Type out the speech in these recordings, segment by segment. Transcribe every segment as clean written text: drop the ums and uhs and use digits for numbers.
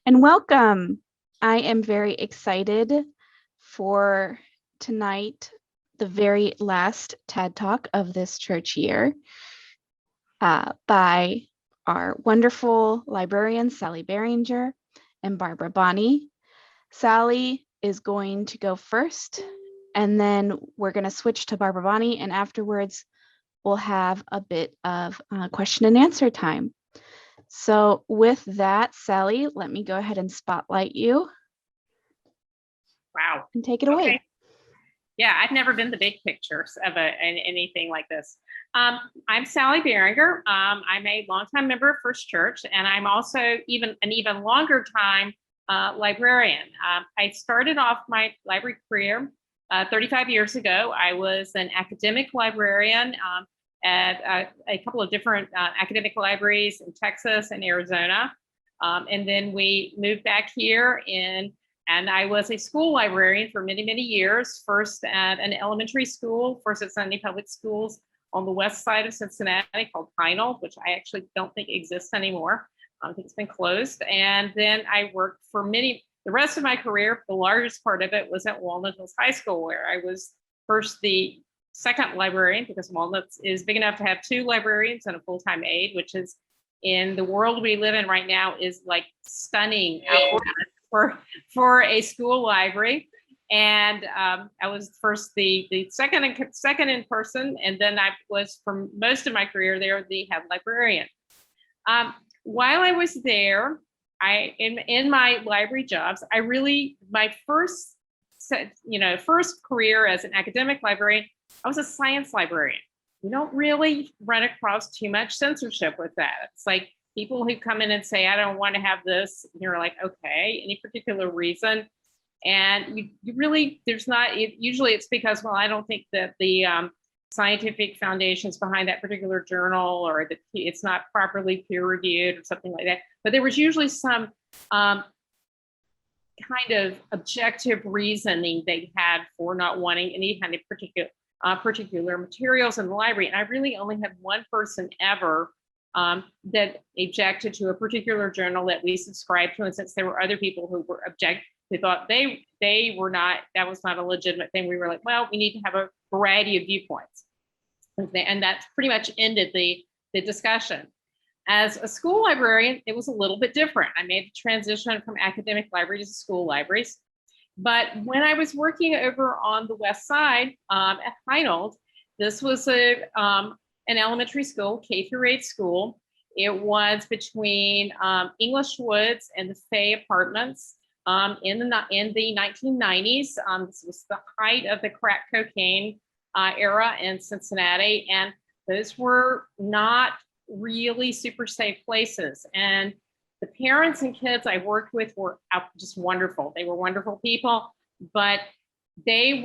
and welcome. I am very excited for tonight, the very last TED Talk of this church year by our wonderful librarians, Sallie Barringer and Bonney. Sallie is going to go first, and then we're going to switch to Bonney, and afterwards we'll have a bit of question and answer time. So with that, Sallie, let me go ahead and spotlight you. Wow. And take it away. Yeah, I've never been the big pictures of anything like this. I'm Sallie Barringer. I'm a longtime member of First Church, and I'm also an even longer time librarian. I started off my library career 35 years ago. I was an academic librarian at a couple of different academic libraries in Texas and Arizona. And then we moved back here and I was a school librarian for many, many years, first at an elementary school, first at Sunday Public Schools on the west side of Cincinnati called Pinal, which I actually don't think exists anymore. I think it's been closed. And then I worked for the rest of my career, the largest part of it was at Walnut Hills High School, where I was first the second librarian, because Walnut is big enough to have two librarians and a full-time aide, which is, in the world we live in right now, is like stunning for a school library. And I was first the second in person, and then I was, for most of my career there, the head librarian. While I was there, in my library jobs, my first career as an academic librarian, I was a science librarian. You don't really run across too much censorship with that. It's like people who come in and say, I don't want to have this. And you're like, okay, any particular reason? And usually it's because, well, I don't think that the scientific foundations behind that particular journal, or that it's not properly peer reviewed or something like that. But there was usually some kind of objective reasoning they had for not wanting any kind of particular materials in the library. And I really only had one person ever that objected to a particular journal that we subscribed to. And since there were other people who were who thought they were not, that was not a legitimate thing, we were like, well, we need to have a variety of viewpoints. And that pretty much ended the discussion. As a school librarian, it was a little bit different. I made the transition from academic libraries to school libraries. But when I was working over on the west side at Heinold, this was an elementary school, K through 8 school. It was between English Woods and the Fay Apartments in the 1990s. This was the height of the crack cocaine era in Cincinnati, and those were not really super safe places. And the parents and kids I worked with were just wonderful. They were wonderful people, but the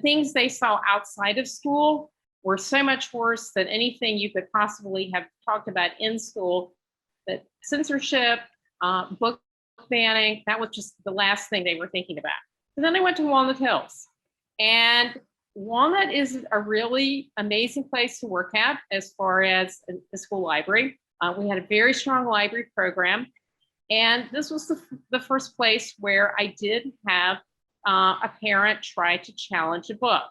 things they saw outside of school were so much worse than anything you could possibly have talked about in school. That censorship, book banning, that was just the last thing they were thinking about. And then I went to Walnut Hills, and Walnut is a really amazing place to work at as far as the school library. We had a very strong library program, and this was the first place where I did have a parent try to challenge a book.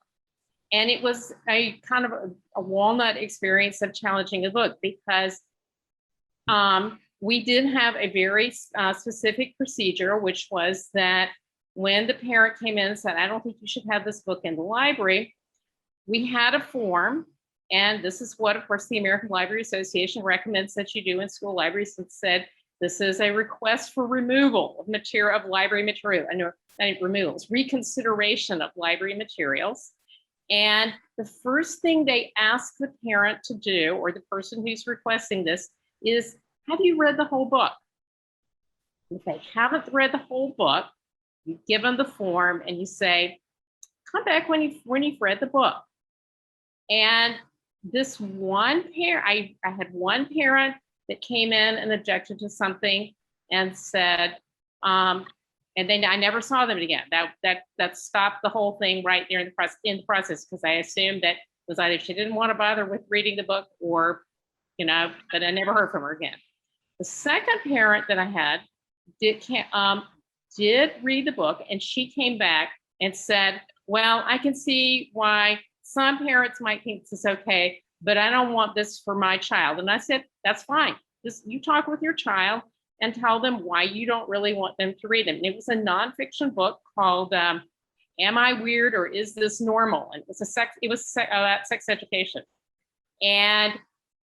And it was a kind of a walnut experience of challenging a book, because we did have a very specific procedure, which was that when the parent came in and said, I don't think you should have this book in the library, we had a form. And this is what, of course, the American Library Association recommends that you do in school libraries. It said, this is a request for removal of library material, reconsideration of library materials. And the first thing they ask the parent to do, or the person who's requesting this, is, have you read the whole book? If they haven't read the whole book, you give them the form and you say, come back when you've read the book. And this one parent, I had one parent that came in and objected to something and said, and then I never saw them again. That stopped the whole thing right there in the process, because I assumed that it was either she didn't want to bother with reading the book, or, but I never heard from her again. The second parent that I had did read the book, and she came back and said, well, I can see why some parents might think this is okay, but I don't want this for my child. And I said, that's fine. Just you talk with your child and tell them why you don't really want them to read them. And it was a nonfiction book called Am I Weird or Is This Normal? And it was sex education. And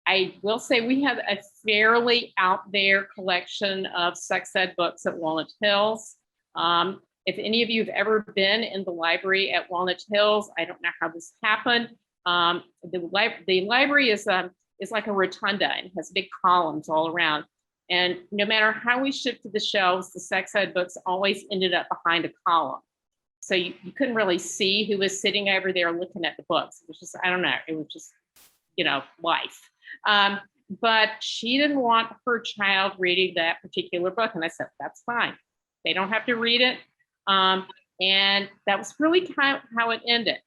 I will say we have a fairly out there collection of sex ed books at Walnut Hills. If any of you have ever been in the library at Walnut Hills, I don't know how this happened. The library is like a rotunda and has big columns all around. And no matter how we shifted the shelves, the sex ed books always ended up behind a column. So you couldn't really see who was sitting over there looking at the books. It was just, I don't know, it was just, life. But she didn't want her child reading that particular book. And I said, that's fine. They don't have to read it. And that was really kind of how it ended.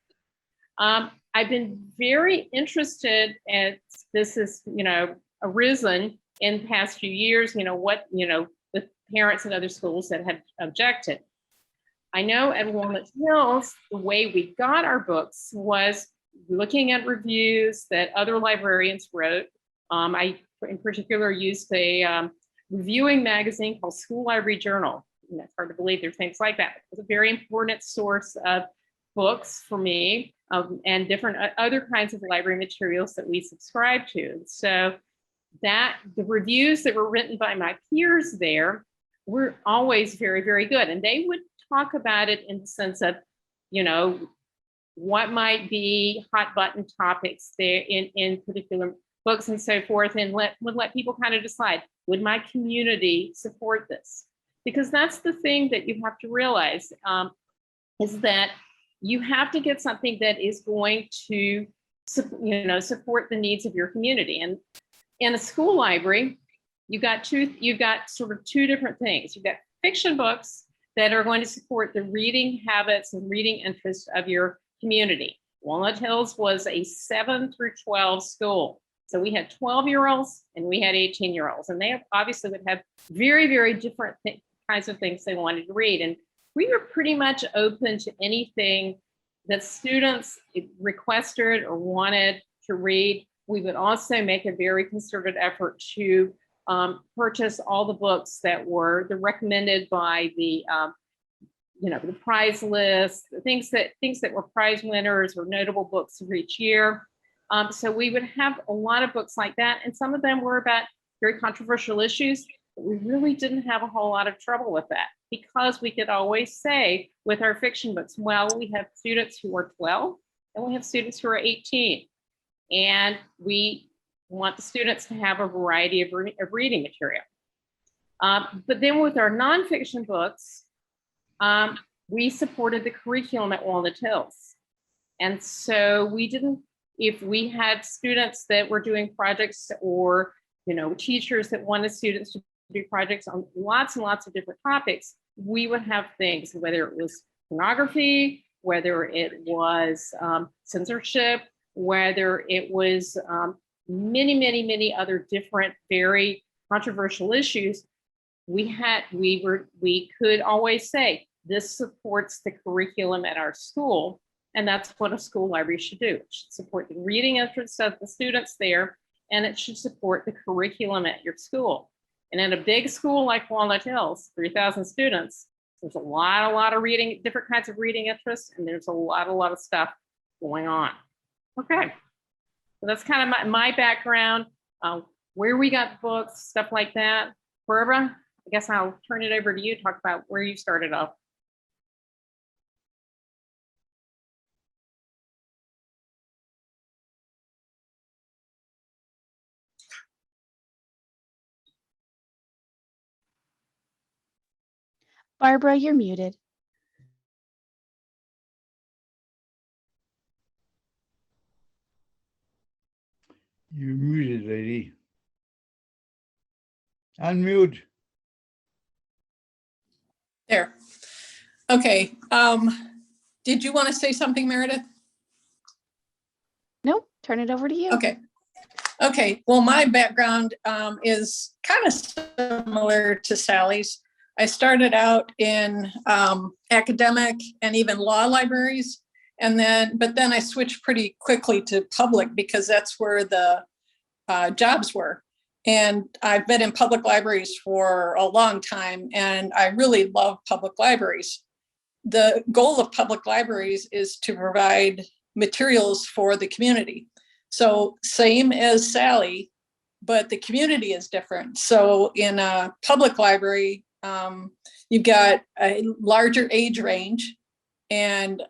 I've been very interested, and this is, arisen in the past few years, with parents in other schools that have objected. I know at Walnut Hills, the way we got our books was looking at reviews that other librarians wrote. I, in particular, used a reviewing magazine called School Library Journal. And it's hard to believe there's things like that. It was a very important source of books for me and different other kinds of library materials that we subscribe to. So that the reviews that were written by my peers there were always very, very good. And they would talk about it in the sense of, what might be hot button topics there in particular books and so forth, and would let people kind of decide, would my community support this? Because that's the thing that you have to realize, is that you have to get something that is going to, support the needs of your community. And in a school library, you've got sort of two different things. You've got fiction books that are going to support the reading habits and reading interests of your community. Walnut Hills was a 7 through 12 school. So we had 12-year-olds and we had 18-year-olds, and they obviously would have very, very different kinds of things they wanted to read. And we were pretty much open to anything that students requested or wanted to read. We would also make a very concerted effort to purchase all the books that were recommended by the the prize list, things that were prize winners or notable books for each year. So we would have a lot of books like that, and some of them were about very controversial issues, but we really didn't have a whole lot of trouble with that, because we could always say with our fiction books, well, we have students who are 12 and we have students who are 18, and we want the students to have a variety of reading material. But then with our nonfiction books, we supported the curriculum at Walnut Hills. And so we didn't, if we had students that were doing projects or, teachers that wanted students to do projects on lots and lots of different topics, we would have things, whether it was pornography, whether it was censorship, whether it was many, many, many other different, very controversial issues. We could always say, this supports the curriculum at our school, and that's what a school library should do. It should support the reading interests of the students there, and it should support the curriculum at your school. And in a big school like Walnut Hills, 3,000 students, there's a lot of reading, different kinds of reading interests, and there's a lot of stuff going on. Okay, so that's kind of my background, where we got books, stuff like that. Barbara, I guess I'll turn it over to you to talk about where you started off. Barbara, you're muted. You're muted, lady. Unmute. There. Okay. Did you want to say something, Meredith? No, turn it over to you. Okay. Okay. Well, my background is kind of similar to Sallie's. I started out in academic and even law libraries. But then I switched pretty quickly to public because that's where the jobs were. And I've been in public libraries for a long time, and I really love public libraries. The goal of public libraries is to provide materials for the community. So same as Sallie, but the community is different. So in a public library, you've got a larger age range and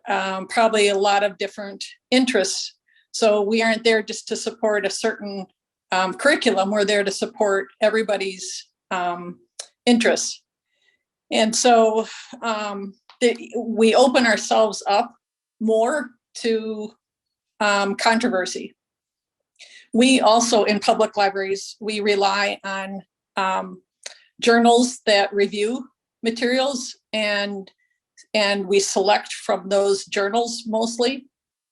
probably a lot of different interests. So we aren't there just to support a certain curriculum. We're there to support everybody's interests. And so we open ourselves up more to controversy. We also, in public libraries, we rely on journals that review materials, and we select from those journals mostly.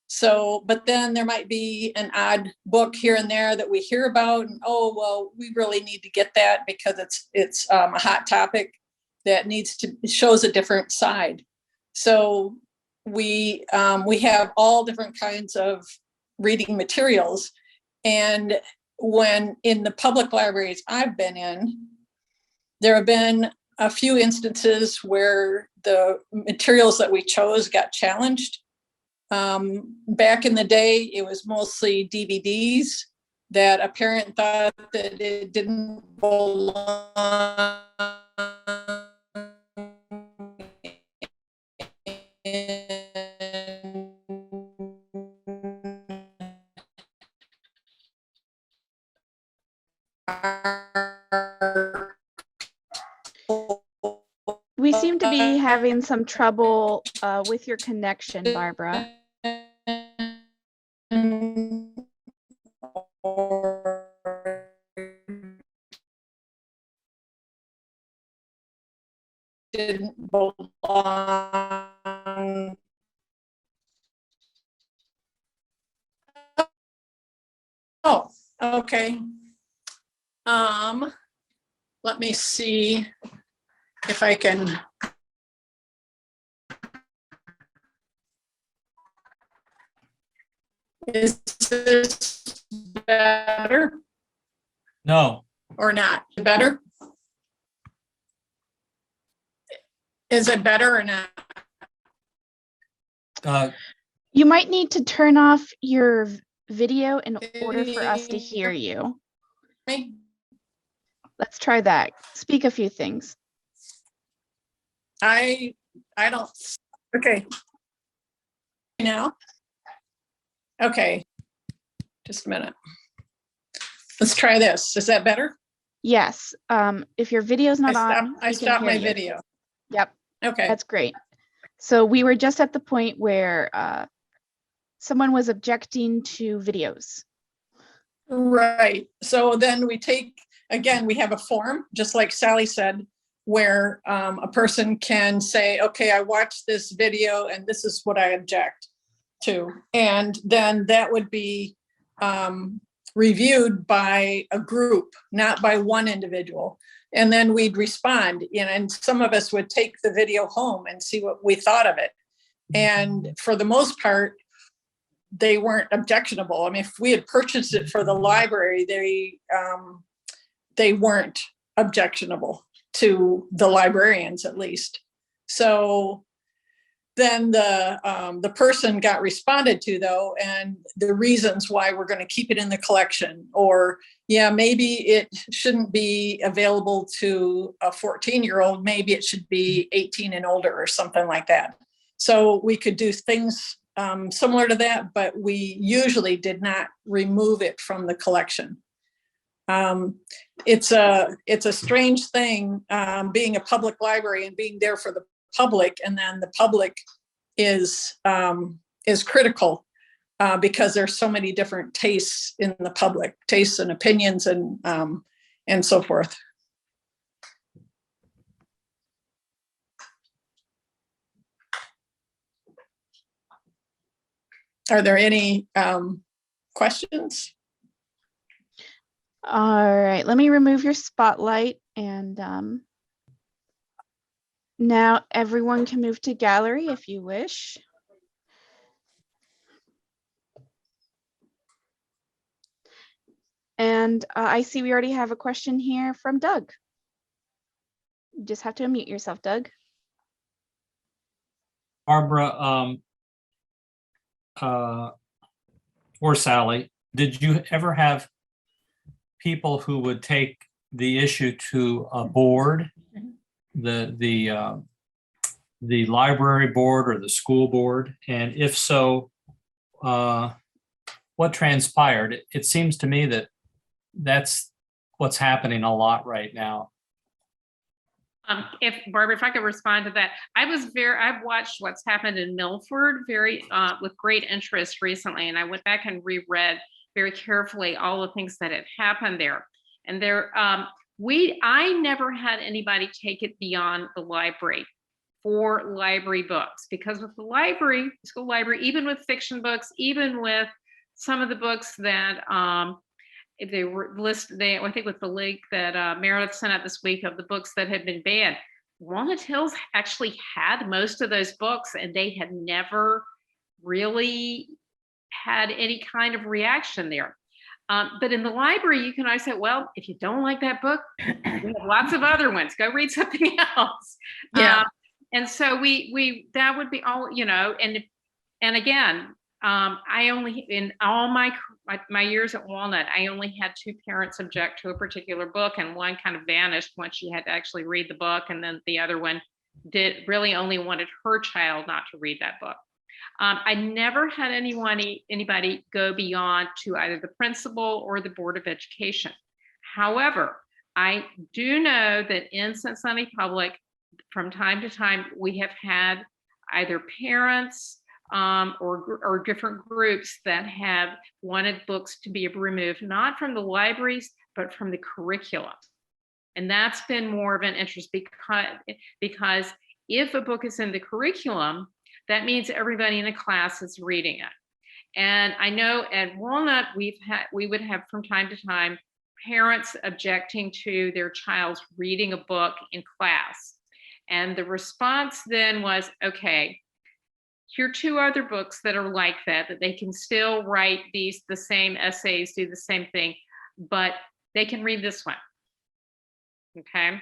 So, but then there might be an odd book here and there that we hear about, and oh, well, we really need to get that because it's a hot topic that shows a different side. So we have all different kinds of reading materials. And when in the public libraries I've been in, there have been a few instances where the materials that we chose got challenged. Back in the day, it was mostly DVDs that a parent thought that it didn't belong in our We seem to be having some trouble with your connection, Barbara. Didn't belong. Oh, okay. Let me see if I can. Is this better No, or not? Better? Is it better or not? You might need to turn off your video in order for us to hear you. Me? Let's try that. Speak a few things. I don't. Okay. Now? Okay. Just a minute. Let's try this. Is that better? Yes. If your video's not on, I we can stopped hear my you. video. Yep, Okay. that's great. So we were just at the point where someone was objecting to videos. Right. So then we have a form, just like Sallie said, where a person can say, okay, I watched this video and this is what I object to. And then that would be reviewed by a group, not by one individual. And then we'd respond, and some of us would take the video home and see what we thought of it. And for the most part, they weren't objectionable. I mean, if we had purchased it for the library, they weren't objectionable to the librarians, at least. So then the person got responded to, though, and the reasons why we're going to keep it in the collection, or yeah, maybe it shouldn't be available to a 14-year-old, maybe it should be 18 and older or something like that. So we could do things similar to that, but we usually did not remove it from the collection. It's a strange thing, being a public library and being there for the public, and then the public is critical because there's so many different tastes in the public, tastes and opinions and so forth. Are there any questions? All right, let me remove your spotlight and Now everyone can move to gallery if you wish. And I see we already have a question here from Doug. You just have to unmute yourself, Doug. Barbara, or Sally, did you ever have people who would take the issue to a board, the library board or the school board? And if so, what transpired? It seems to me that that's what's happening a lot right now. If Barbara, if I could respond to that, I've watched what's happened in Milford with great interest recently, and I went back and reread very carefully all the things that had happened there. And I never had anybody take it beyond the library for library books, because with the school library, even with fiction books, even with some of the books that if they were listed, I think with the link that Meredith sent out this week of the books that had been banned, Walnut Hills actually had most of those books, and they had never really had any kind of reaction there. But in the library, you can always say, well, if you don't like that book, we have lots of other ones. Go read something else. Yeah. And so that would be all, and again, I only, in all my years at Walnut, I only had 2 parents object to a particular book, and one kind of vanished once she had to actually read the book, and then the other one really only wanted her child not to read that book. I never had anybody go beyond to either the principal or the Board of Education. However, I do know that in Cincinnati Public, from time to time, we have had either parents or different groups that have wanted books to be removed, not from the libraries, but from the curriculum. And that's been more of an interest because if a book is in the curriculum, that means everybody in a class is reading it. And I know at Walnut, we would have from time to time parents objecting to their child's reading a book in class. And the response then was, okay, here are 2 other books that are like that they can still write the same essays, do the same thing, but they can read this one. Okay.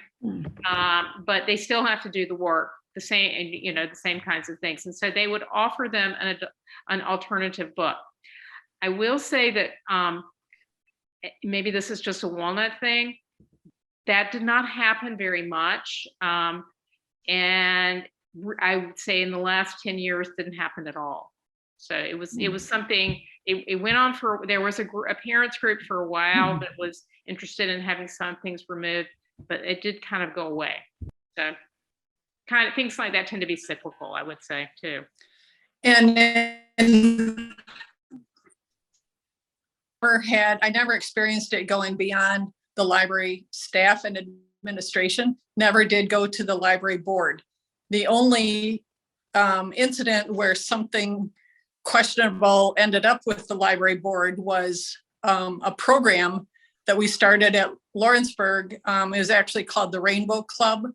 But they still have to do the work, the same kinds of things. And so they would offer them an alternative book. I will say that maybe this is just a Walnut thing. That did not happen very much. And I would say in the last 10 years didn't happen at all. So it was something, it went on there was a parents group for a while that was interested in having some things removed, but it did kind of go away. So kind of things like that tend to be cyclical, I would say too. And I never experienced it going beyond the library staff and administration, never did go to the library board. The only incident where something questionable ended up with the library board was a program that we started at Lawrenceburg. It was actually called the Rainbow Club.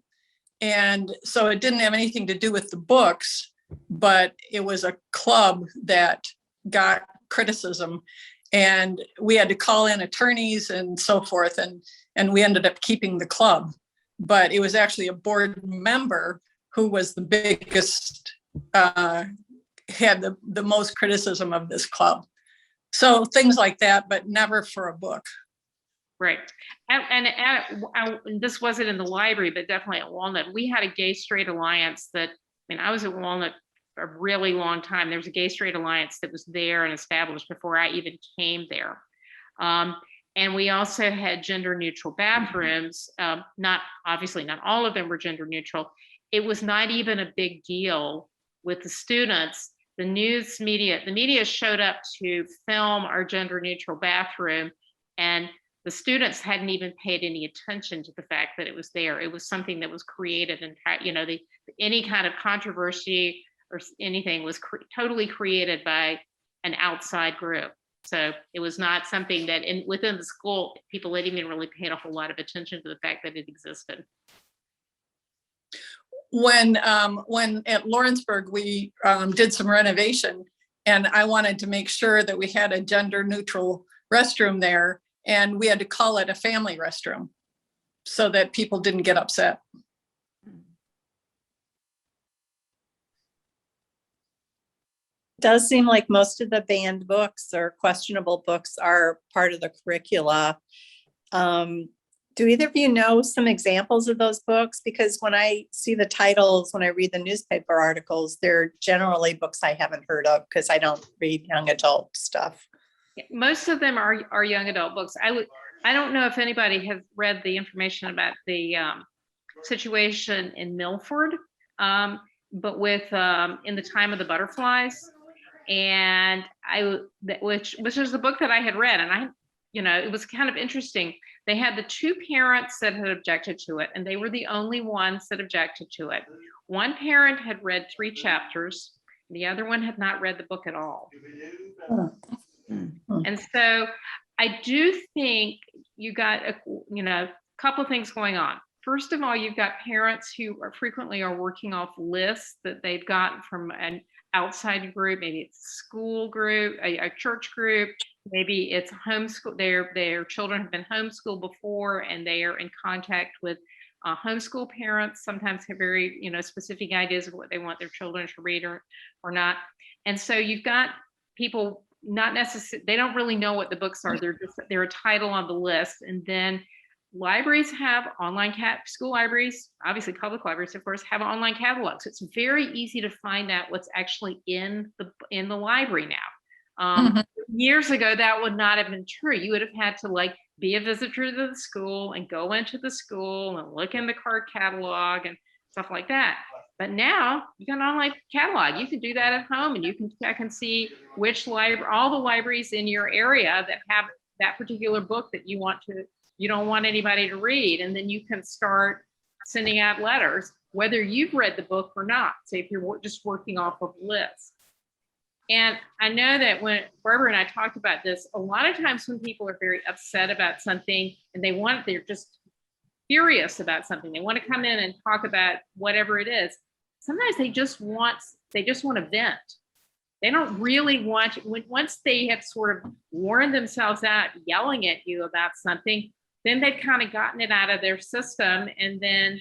And so it didn't have anything to do with the books, but it was a club that got criticism. And we had to call in attorneys and so forth. And we ended up keeping the club. But it was actually a board member who was the biggest, had the most criticism of this club. So things like that, but never for a book. Right. And this wasn't in the library, but definitely at Walnut. We had a Gay Straight Alliance I was at Walnut a really long time. There was a Gay Straight Alliance that was there and established before I even came there. And we also had gender neutral bathrooms. Obviously not all of them were gender neutral. It was not even a big deal with the students. The media showed up to film our gender neutral bathroom, and the students hadn't even paid any attention to the fact that it was there. It was something that was created, and any kind of controversy or anything was totally created by an outside group. So it was not something that within the school, people hadn't even really paid a whole lot of attention to the fact that it existed. when at Lawrenceburg, we did some renovation, and I wanted to make sure that we had a gender neutral restroom there, and we had to call it a family restroom so that people didn't get upset. Does seem like most of the banned books or questionable books are part of the curricula. Do either of you know some examples of those books? Because when I see the titles, when I read the newspaper articles, they're generally books I haven't heard of because I don't read young adult stuff. Most of them are young adult books. I don't know if anybody has read the information about the situation in Milford, but with In the Time of the Butterflies, and which is the book that I had read, and it was kind of interesting. They had the two parents that had objected to it, and they were the only ones that objected to it. One parent had read 3 chapters, the other one had not read the book at all. And so I do think you got a couple of things going on. First of all, you've got parents who frequently are working off lists that they've gotten from an outside group. Maybe it's a school group, a church group, maybe it's homeschool. Their children have been homeschooled before, and they are in contact with homeschool parents. Sometimes have very specific ideas of what they want their children to read or not. And so you've got people not necessarily, they don't really know what the books are. They're a title on the list. And then libraries have online school libraries, obviously public libraries, of course, have online catalogs. It's very easy to find out what's actually in the library now. Years ago, that would not have been true. You would have had to be a visitor to the school and go into the school and look in the card catalog and stuff like that. But now you got an online catalog. You can do that at home, and you can check and see which all the libraries in your area that have that particular book that you don't want anybody to read. And then you can start sending out letters, whether you've read the book or not. Say if you're just working off of lists. And I know that when Barbara and I talked about this, a lot of times when people are very upset about something and they're just furious about something, they want to come in and talk about whatever it is. Sometimes they just want to vent. They don't really want, once they have sort of worn themselves out yelling at you about something, then they've kind of gotten it out of their system, and then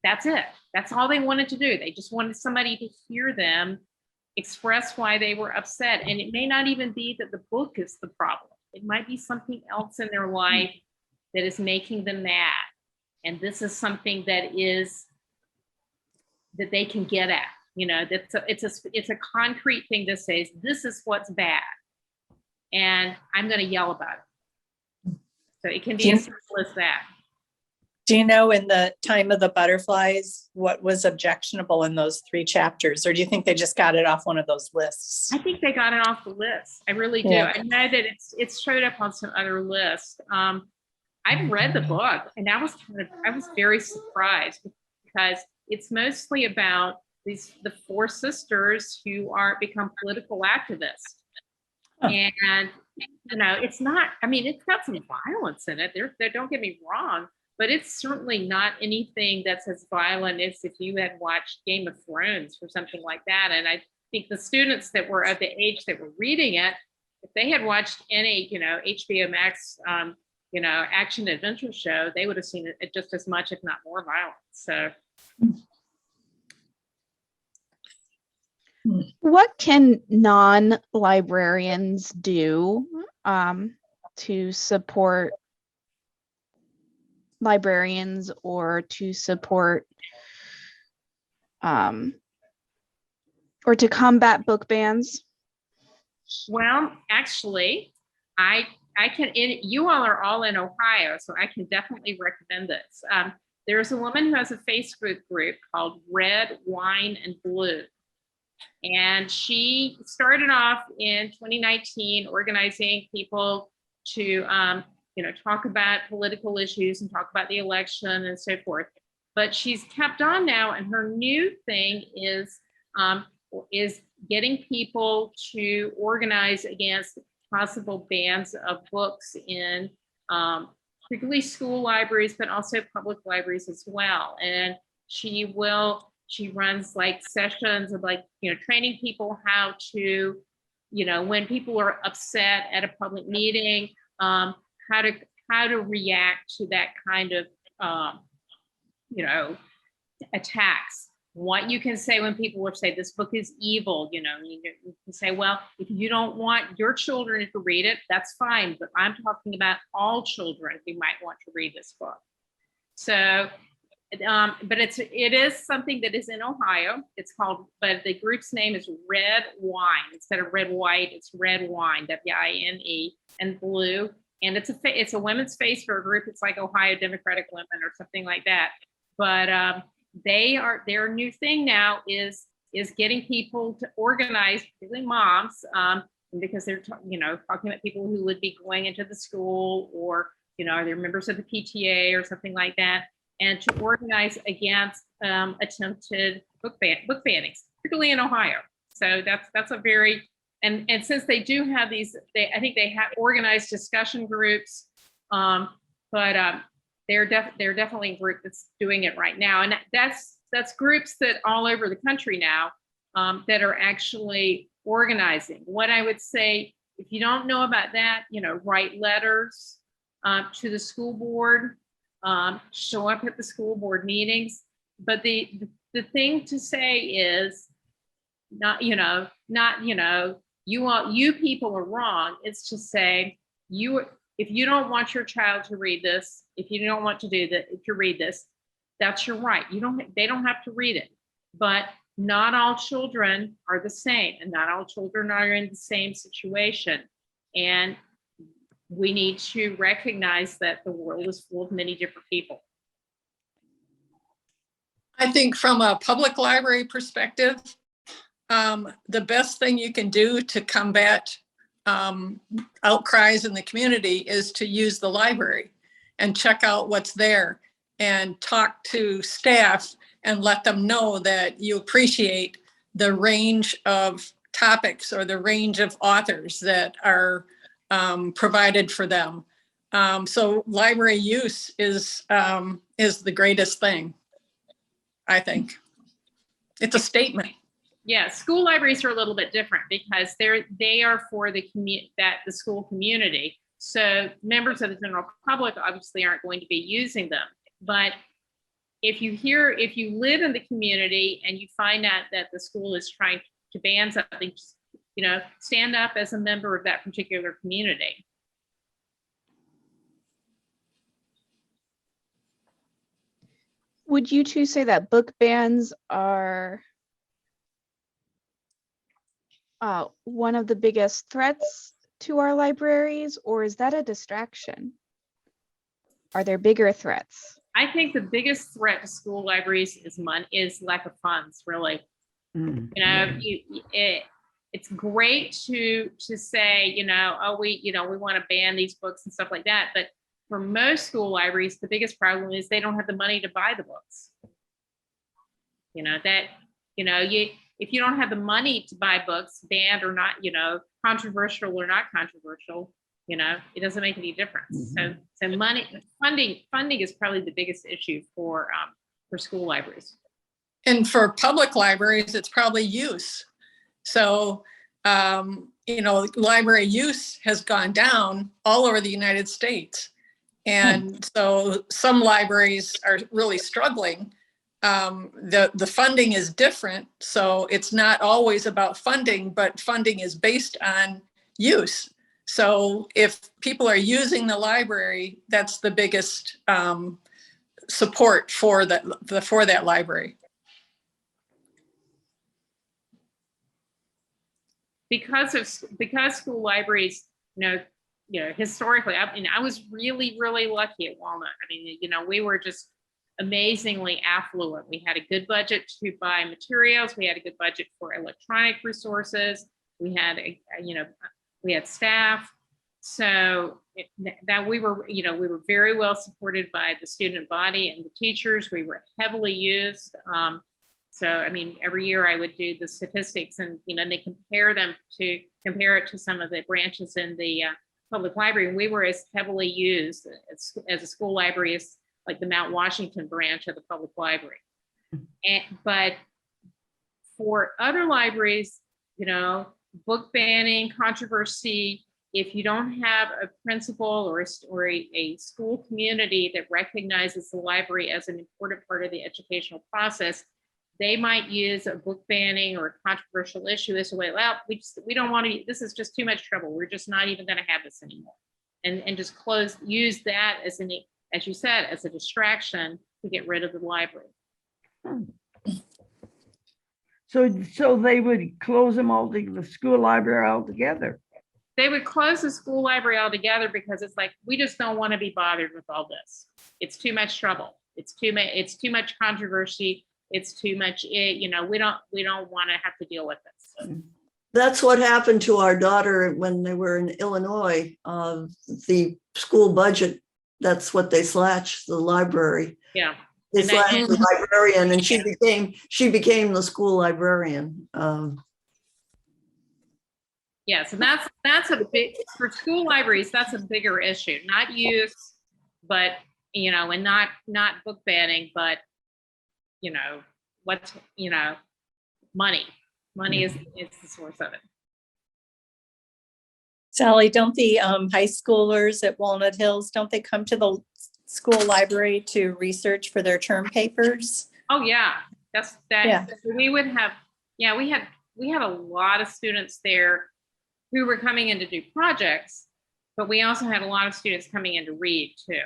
that's it. That's all they wanted to do. They just wanted somebody to hear them express why they were upset. And it may not even be that the book is the problem. It might be something else in their life that is making them mad. And this is something that they can get at. It's a concrete thing that says, this is what's bad, and I'm going to yell about it. So it can be as simple as that. Do you know in the Time of the Butterflies what was objectionable in those 3 chapters, or do you think they just got it off one of those lists? I think they got it off the list. I really do. Yeah. I know that it's showed up on some other lists. I've read the book, and I was very surprised because it's mostly about the 4 sisters who become political activists. Huh. And it's not, it's got some violence in it. There, don't get me wrong, but it's certainly not anything that's as violent as if you had watched Game of Thrones or something like that. And I think the students that were of the age that were reading it, if they had watched any, HBO Max, action adventure show, they would have seen it just as much, if not more violent. So. What can non-librarians do to support librarians or to support or to combat book bans? Well, actually, I can, you all are all in Ohio, so I can definitely recommend this. There's a woman who has a Facebook group called Red, Wine, and Blue. And she started off in 2019 organizing people to, talk about political issues and talk about the election and so forth. But she's kept on now, and her new thing is getting people to organize against possible bans of books in particularly school libraries, but also public libraries as well. And She runs like sessions of like, training people how to, when people are upset at a public meeting, how to react to that kind of, attacks. What you can say when people will say this book is evil, you can say, well, if you don't want your children to read it, that's fine. But I'm talking about all children who might want to read this book. So, but it is something that is in Ohio. It's called, but the group's name is Red Wine. Instead of Red White, it's Red Wine, W-I-N-E, and blue. And it's a women's Facebook group. It's like Ohio Democratic Women or something like that. But their new thing now is getting people to organize, particularly moms, because they're talking about people who would be going into the school, or they're members of the PTA or something like that, and to organize against attempted book bannings, particularly in Ohio. So that's a very, and since they do have these, I think they have organized discussion groups, but they're definitely a group that's doing it right now. And that's groups that all over the country now that are actually organizing. What I would say, if you don't know about that, write letters to the school board, show up at the school board meetings. But the thing to say is not you people are wrong. It's to say, if you don't want your child to read this, if you don't want to read this, that's your right. They don't have to read it. But not all children are the same, and not all children are in the same situation. And we need to recognize that the world is full of many different people. I think from a public library perspective, the best thing you can do to combat outcries in the community is to use the library and check out what's there and talk to staff and let them know that you appreciate the range of topics or the range of authors that are provided for them. So library use is the greatest thing, I think. It's a statement. Yeah, school libraries are a little bit different because they are for the school community. So members of the general public obviously aren't going to be using them. But if you live in the community and you find out that the school is trying to ban something, just, stand up as a member of that particular community. Would you two say that book bans are one of the biggest threats to our libraries, or is that a distraction? Are there bigger threats? I think the biggest threat to school libraries is lack of funds, really. It's great to say, we want to ban these books and stuff like that. But for most school libraries, the biggest problem is they don't have the money to buy the books. If you don't have the money to buy books, banned or not, controversial or not controversial, it doesn't make any difference. So funding is probably the biggest issue for school libraries. And for public libraries, it's probably use. So, library use has gone down all over the United States. And so some libraries are really struggling. The funding is different. So it's not always about funding, but funding is based on use. So if people are using the library, that's the biggest support for that library. Because school libraries, historically, I was really, really lucky at Walnut. We were just amazingly affluent. We had a good budget to buy materials. We had a good budget for electronic resources. We had we had staff. So that we were very well supported by the student body and the teachers. We were heavily used. So, every year I would do the statistics and, they compare it to some of the branches in the public library. And we were as heavily used as a school library as like the Mount Washington branch of the public library. But for other libraries, you know, book banning, controversy, if you don't have a principal or a school community that recognizes the library as an important part of the educational process, they might use a book banning or a controversial issue as a way, well, we don't want to, this is just too much trouble. We're just not even going to have this anymore. And just use that as as you said, as a distraction to get rid of the library. So they would close them all, the school library altogether. They would close the school library altogether because it's like, we just don't want to be bothered with all this. It's too much trouble. It's too much controversy. It's too much, you know, we don't want to have to deal with this. That's what happened to our daughter when they were in Illinois. The school budget, that's what they slashed, the library. Yeah. They And that- slashed the librarian, and she became the school librarian. Yes, and that's a big, for school libraries, that's a bigger issue, not use, but, you know, and not book banning, but, you know, money is the source of it. Sallie, don't the high schoolers at Walnut Hills, don't they come to the school library to research for their term papers? Oh, yeah, Yeah. we would have, yeah, we had a lot of students there who were coming in to do projects, but we also had a lot of students coming in to read too.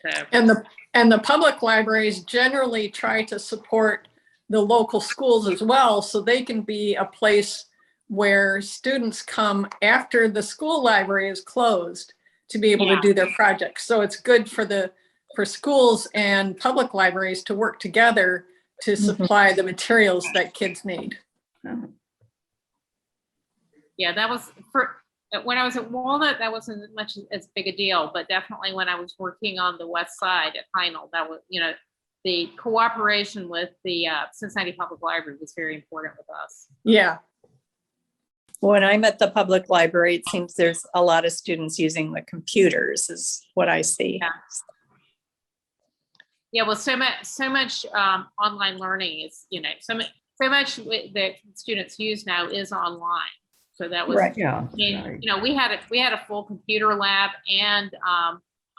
So, And the public libraries generally try to support the local schools as well, so they can be a place where students come after the school library is closed to be able to do their projects. So it's good for schools and public libraries to work together to supply the materials that kids need. yeah, that was when I was at Walnut, that wasn't much as big a deal, but definitely when I was working on the west side at Heinel, that was, you know, the cooperation with the Cincinnati Public Library was very important with us. Yeah. When I'm at the public library, it seems there's a lot of students using the computers is what I see. Yeah. Yeah, well, so much online learning is, you know, so much that students use now is online. So that was, Right. Yeah. you know, we had a full computer lab and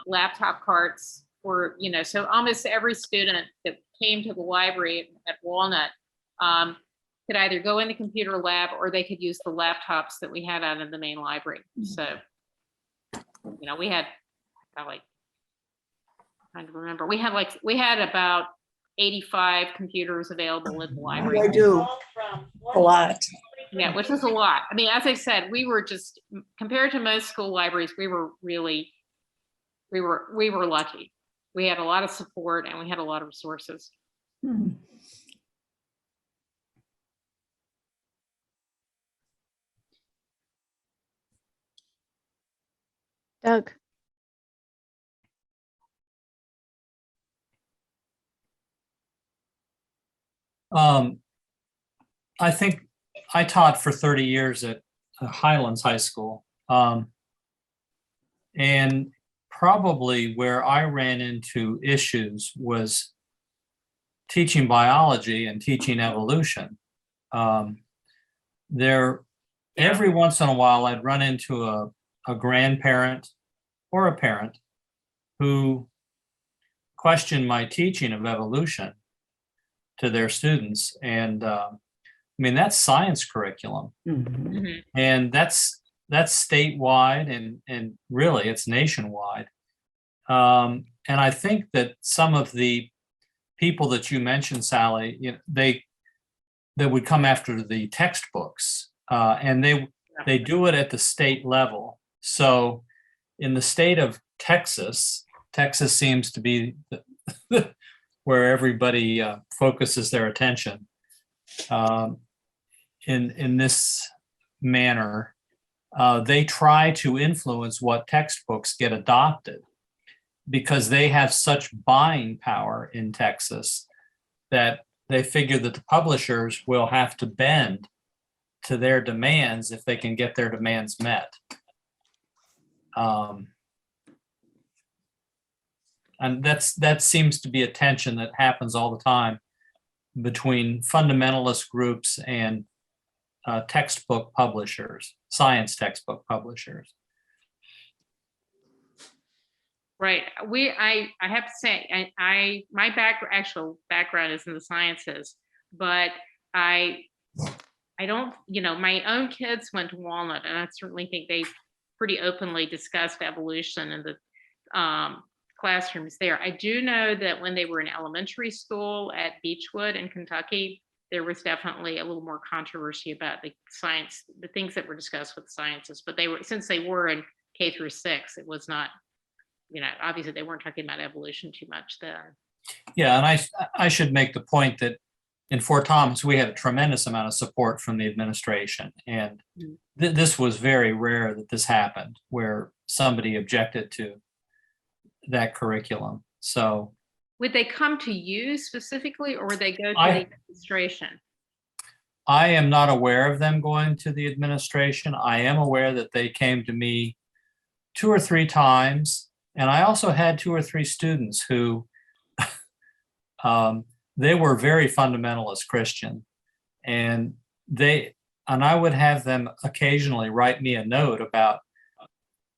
laptop carts for, you know, so almost every student that came to the library at Walnut could either go in the computer lab or they could use the laptops that we had out in the main library. So, you know, we had like, trying to remember, we had about 85 computers available in the library. I do. A lot. Yeah, which was a lot. I mean, as I said, we were just, compared to most school libraries, we were lucky. We had a lot of support and we had a lot of resources. Doug. I think I taught for 30 years at Highlands High School. And probably where I ran into issues was teaching biology and teaching evolution. Every once in a while, I'd run into a grandparent or a parent who questioned my teaching of evolution to their students. And I mean, that's science curriculum. And that's statewide and really it's nationwide. And I think that some of the people that you mentioned, Sallie, you know, they would come after the textbooks and they do it at the state level. So in the state of Texas seems to be where everybody focuses their attention in this manner. They try to influence what textbooks get adopted because they have such buying power in Texas that they figure that the publishers will have to bend to their demands if they can get their demands And that seems to be a tension that happens all the time between fundamentalist groups and textbook publishers, science textbook publishers. Right. I have to say, my actual background is in the sciences, but I don't, my own kids went to Walnut, and I certainly think they pretty openly discussed evolution in the classrooms there. I do know that when they were in elementary school at Beechwood in Kentucky, there was definitely a little more controversy about the science, the things that were discussed with sciences, but since they were in K through 6, it was not, obviously they weren't talking about evolution too much then. Yeah, and I should make the point that in Fort Thomas, we had a tremendous amount of support from the administration. And this was very rare that this happened, where somebody objected to that curriculum. So would they come to you specifically, or would they go to the administration? I am not aware of them going to the administration. I am aware that they came to me 2 or 3 times. And I also had 2 or 3 students who they were very fundamentalist Christian, and I would have them occasionally write me a note about,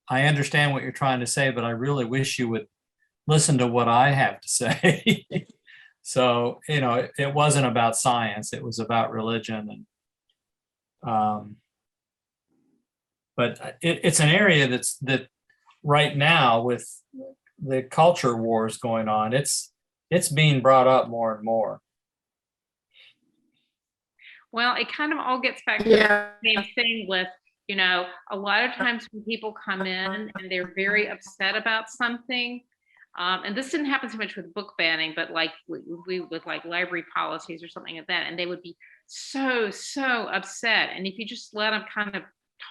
I understand what you're trying to say, but I really wish you would listen to what I have to say. So, it wasn't about science, it was about religion. And but it's an area that right now, with the culture wars going on, it's being brought up more and more. Well, it kind of all gets back to the same thing with, a lot of times when people come in and they're very upset about something, and this didn't happen so much with book banning, but like we with like library policies or something like that, and they would be so upset. And if you just let them kind of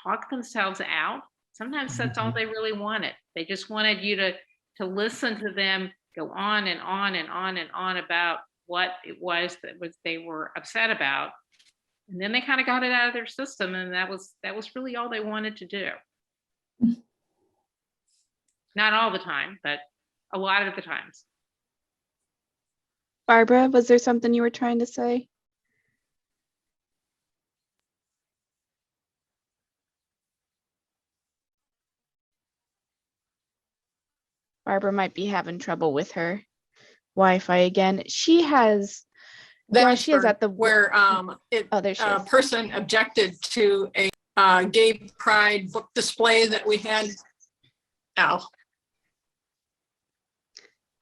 talk themselves out, sometimes that's all they really wanted. They just wanted you to listen to them go on and on and on and on about what it was that they were upset about. And then they kind of got it out of their system, and that was really all they wanted to do. Not all the time, but a lot of the times. Barbara, was there something you were trying to say? Barbara might be having trouble with her Wi-Fi again. She has, she is at the where oh, there she a is. person objected to a gay pride book display that we had. Ow.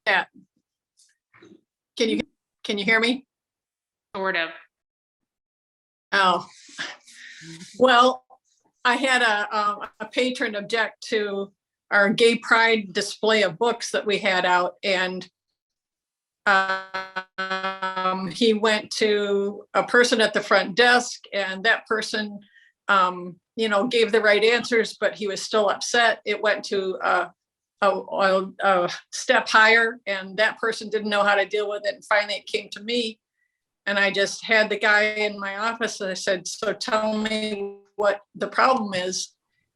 Yeah. Can you hear me? Sort of. Oh, well, I had a patron object to our gay pride display of books that we had out, and he went to a person at the front desk, and that person, gave the right answers, but he was still upset. It went to a step higher, and that person didn't know how to deal with it. And finally it came to me, and I just had the guy in my office, and I said, so tell me what the problem is.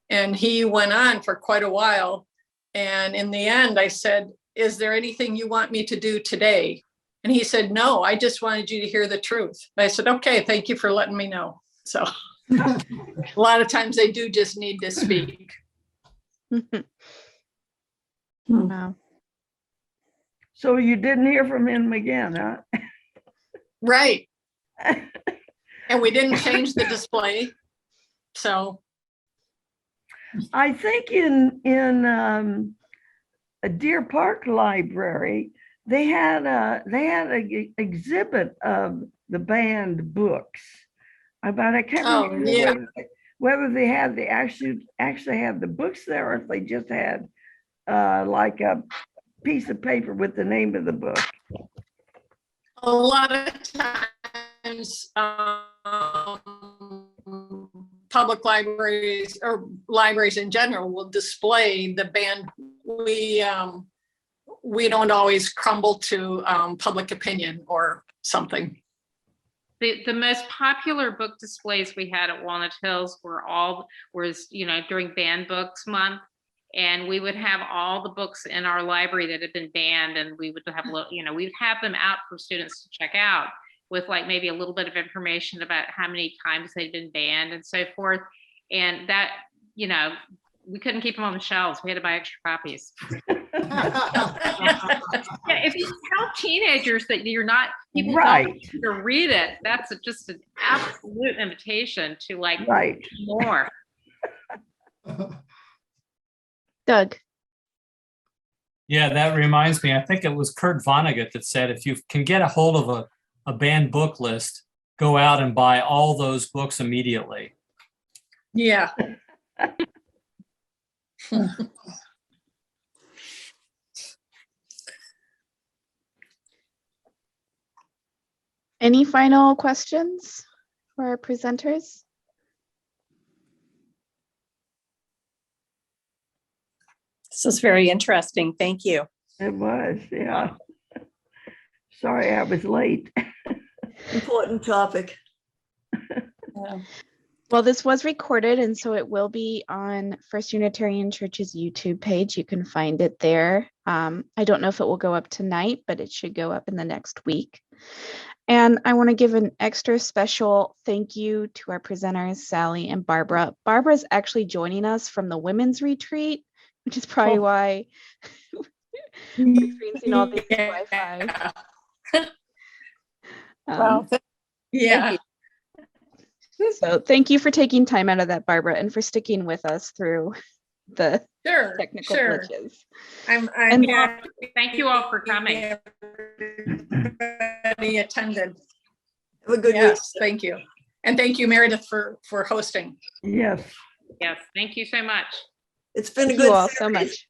And he went on for quite a while. And in the end, I said, is there anything you want me to do today? And he said, no, I just wanted you to hear the truth. I said, okay, thank you for letting me know. So a lot of times they do just need to speak. Wow. So you didn't hear from him again, huh? Right. And we didn't change the display. So I think in a Deer Park Library, they had a exhibit of the banned books. I can't remember whether they had actually had the books there, or if they just had like a piece of paper with the name of the book. a lot of times, public libraries or libraries in general will display the banned. We don't always crumble to public opinion or something. The most popular book displays we had at Walnut Hills were during Banned Books Month. And we would have all the books in our library that had been banned, and we would have, we'd have them out for students to check out with like maybe a little bit of information about how many times they'd been banned and so forth. And that, we couldn't keep them on the shelves. We had to buy extra copies. Yeah, if you tell teenagers that you're not, people Right. don't want you to read it, that's just an absolute invitation to like Right. more. Doug. Yeah, that reminds me, I think it was Kurt Vonnegut that said, if you can get a hold of a banned book list, go out and buy all those books immediately. Yeah. Any final questions for our presenters? This was very interesting. Thank you. It was, yeah. Sorry I was late. Important topic. Well, this was recorded, and so it will be on First Unitarian Church's YouTube page. You can find it there. I don't know if it will go up tonight, but it should go up in the next week. And I want to give an extra special thank you to our presenters, Sallie and Barbara. Barbara's actually joining us from the women's retreat, which is probably why we're experiencing all this Wi-Fi. Well, yeah. So thank you for taking time out of that, Barbara, and for sticking with us through the Sure. technical Sure. glitches. I'm And- happy Thank you all for coming. everybody attended. Have a good week. Yes, thank you. And thank you, Meredith, for hosting. Yes. Yes, thank you so much. It's been a Thank good you all so series. much.